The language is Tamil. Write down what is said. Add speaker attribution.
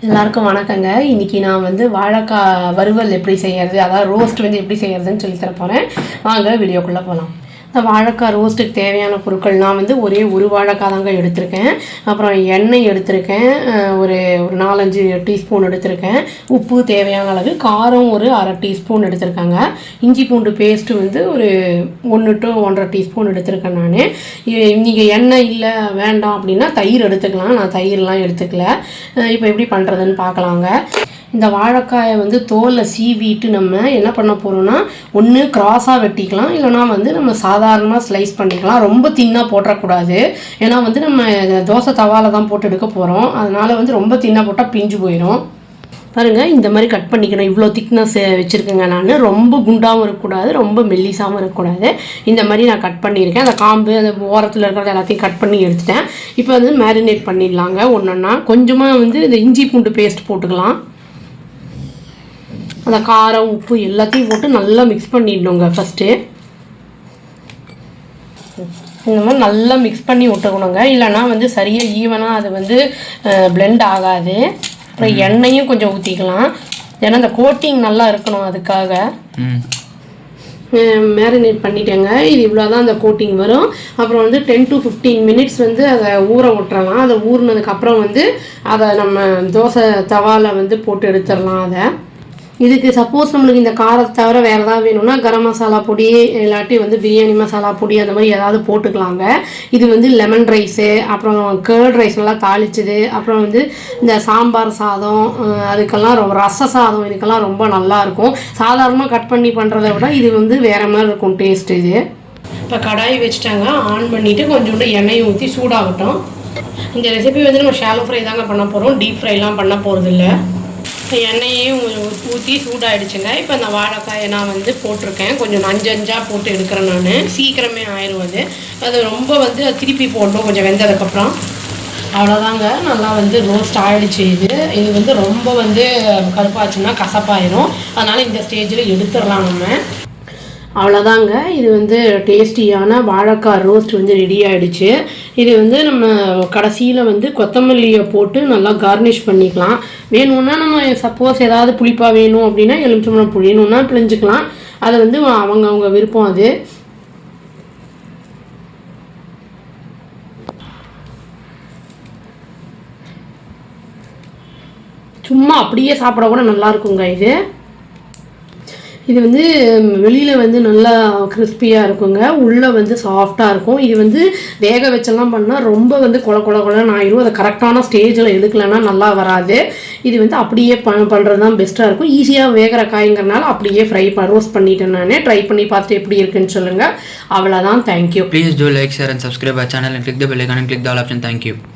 Speaker 1: எல்லாருக்கும் வணக்கங்க. இன்றைக்கி நான் வந்து வாழைக்காய் வறுவல் எப்படி செய்கிறது, அதாவது ரோஸ்ட் வந்து எப்படி செய்கிறதுன்னு சொல்லி தர போகிறேன். வாங்க வீடியோக்குள்ளே போகலாம். இந்த வாழைக்காய் ரோஸ்ட்டுக்கு தேவையான பொருட்கள் நான் வந்து ஒரு வாழைக்காய் தாங்க எடுத்திருக்கேன். அப்புறம் எண்ணெய் எடுத்திருக்கேன், ஒரு 4-5 டீஸ்பூன் எடுத்திருக்கேன். உப்பு தேவையான அளவு, காரம் ஒரு 1/2 டீஸ்பூன் எடுத்திருக்காங்க. இஞ்சி பூண்டு பேஸ்ட்டு வந்து ஒரு 1 to 1.5 டீஸ்பூன் எடுத்திருக்கேன். நான் நீங்கள் எண்ணெய் இல்லை வேண்டாம் அப்படின்னா தயிர் எடுத்துக்கலாம். நான் தயிர்லாம் எடுத்துக்கல. இப்போ எப்படி பண்ணுறதுன்னு பார்க்கலாங்க. இந்த வாழைக்காயை வந்து தோலை சீவிட்டு நம்ம என்ன பண்ண போகிறோம்னா, ஒன்று கிராஸாக வெட்டிக்கலாம், இல்லைனா வந்து நம்ம சாதாரணமாக ஸ்லைஸ் பண்ணிக்கலாம். ரொம்ப தின்னாக போட்டுறக்கூடாது, ஏன்னா வந்து நம்ம தோசை தவாவில் தான் போட்டு எடுக்க போகிறோம். அதனால் வந்து ரொம்ப தின்னாக போட்டால் பிஞ்சு போயிடும். பாருங்கள், இந்த மாதிரி கட் பண்ணிக்கணும். இவ்வளோ திக்னஸ் வச்சுருக்கேங்க. நான் ரொம்ப குண்டாகவும் இருக்கக்கூடாது, ரொம்ப மெல்லிசாகவும் இருக்கக்கூடாது. இந்த மாதிரி நான் கட் பண்ணியிருக்கேன். அந்த காம்பு, அந்த ஓரத்தில் இருக்கிறது எல்லாத்தையும் கட் பண்ணி எடுத்துட்டேன். இப்போ வந்து மேரினேட் பண்ணிடலாங்க. ஒன்றா கொஞ்சமாக வந்து இந்த இஞ்சி பூண்டு பேஸ்ட் போட்டுக்கலாம். அந்த காரம் உப்பு எல்லாத்தையும் போட்டு நல்லா மிக்ஸ் பண்ணிடணுங்க. ஃபஸ்ட்டு இந்த மாதிரி நல்லா மிக்ஸ் பண்ணி விட்டுக்கணுங்க, இல்லைனா வந்து சரியாக ஈவனாக அது வந்து பிளெண்ட் ஆகாது. அப்புறம் எண்ணெயும் கொஞ்சம் ஊற்றிக்கலாம், ஏன்னா அந்த கோட்டிங் நல்லா இருக்கணும். அதுக்காக மேரினேட் பண்ணிட்டேங்க. இது இவ்வளோ தான் அந்த கோட்டிங் வரும். அப்புறம் வந்து 10 to 15 minutes வந்து அதை ஊற விட்டுறலாம். அதை ஊறினதுக்கப்புறம் வந்து அதை நம்ம தோசை தவாவில் வந்து போட்டு எடுத்துடலாம். அதை இதுக்கு சப்போஸ் நம்மளுக்கு இந்த காரத்தை தவிர வேறு ஏதாவது வேணும்னா கரம் மசாலா பொடி, இல்லாட்டி வந்து பிரியாணி மசாலா பொடி, அந்த மாதிரி ஏதாவது போட்டுக்கலாங்க. இது வந்து லெமன் ரைஸு, அப்புறம் கேர்ட் ரைஸ் நல்லா தாளிச்சது, அப்புறம் வந்து இந்த சாம்பார் சாதம், அதுக்கெல்லாம் ரொம்ப ரச சாதம், இதுக்கெல்லாம் ரொம்ப நல்லாயிருக்கும். சாதாரணமாக கட் பண்ணி பண்ணுறத விட இது வந்து வேறு மாதிரி இருக்கும் டேஸ்ட். இது இப்போ கடாய் வச்சுட்டாங்க, ஆன் பண்ணிவிட்டு கொஞ்சோண்டு எண்ணெயை ஊற்றி சூடாகட்டும். இந்த ரெசிபி வந்து நம்ம ஷாலோ ஃப்ரை தாங்க பண்ண போகிறோம், டீப் ஃப்ரைலாம் பண்ண போகிறதில்ல. எண்ணெயையும் ஊற்றி சூடாகிடுச்சுங்க. இப்போ அந்த வாழைக்காயை நான் வந்து போட்டிருக்கேன். கொஞ்சம் 5 போட்டு எடுக்கிறேன். நான் சீக்கிரமே ஆயிடும். அது ரொம்ப வந்து திருப்பி போடணும் கொஞ்சம் வெந்ததுக்கப்புறம். அவ்வளோதாங்க, நல்லா வந்து ரோஸ்ட் ஆகிடுச்சு. இது வந்து ரொம்ப வந்து கருப்பாச்சுன்னா கசப்பாயிடும். அதனால் இந்த ஸ்டேஜில் எடுத்துடலாம் நம்ம. அவ்வளோதாங்க, இது வந்து டேஸ்டியான வாழைக்காய் ரோஸ்ட் வந்து ரெடி ஆகிடுச்சு. இது வந்து நம்ம கடைசியில் வந்து கொத்தமல்லியை போட்டு நல்லா கார்னிஷ் பண்ணிக்கலாம். வேணும்னா நம்ம சப்போஸ் ஏதாவது புளிப்பாக வேணும் அப்படின்னா எலுமிச்சம்பழம் புளியணுன்னா பிழிஞ்சிக்கலாம். அது வந்து அவங்க விருப்பம். அது சும்மா அப்படியே சாப்பிட கூட நல்லாயிருக்குங்க. இது வந்து வெளியில் வந்து நல்லா கிறிஸ்பியாக இருக்குங்க, உள்ளே வந்து சாஃப்டாக இருக்கும். இது வந்து வேக வச்செல்லாம் பண்ணால் ரொம்ப வந்து கொலன்னு ஆயிடும். அதை கரெக்டான ஸ்டேஜில் எடுக்கலைன்னா நல்லா வராது. இது வந்து அப்படியே பண்ணுறது தான் பெஸ்ட்டாக இருக்கும். ஈஸியாக வேகிற காய்ங்கிறனால அப்படியே ரோஸ்ட் பண்ணிட்டேன். நான் ட்ரை பண்ணி பார்த்துட்டு எப்படி இருக்குன்னு சொல்லுங்கள். அவ்வளோதான். Thank you.
Speaker 2: Please do like, share and subscribe our channel and click the bell icon and click the all option. Thank you.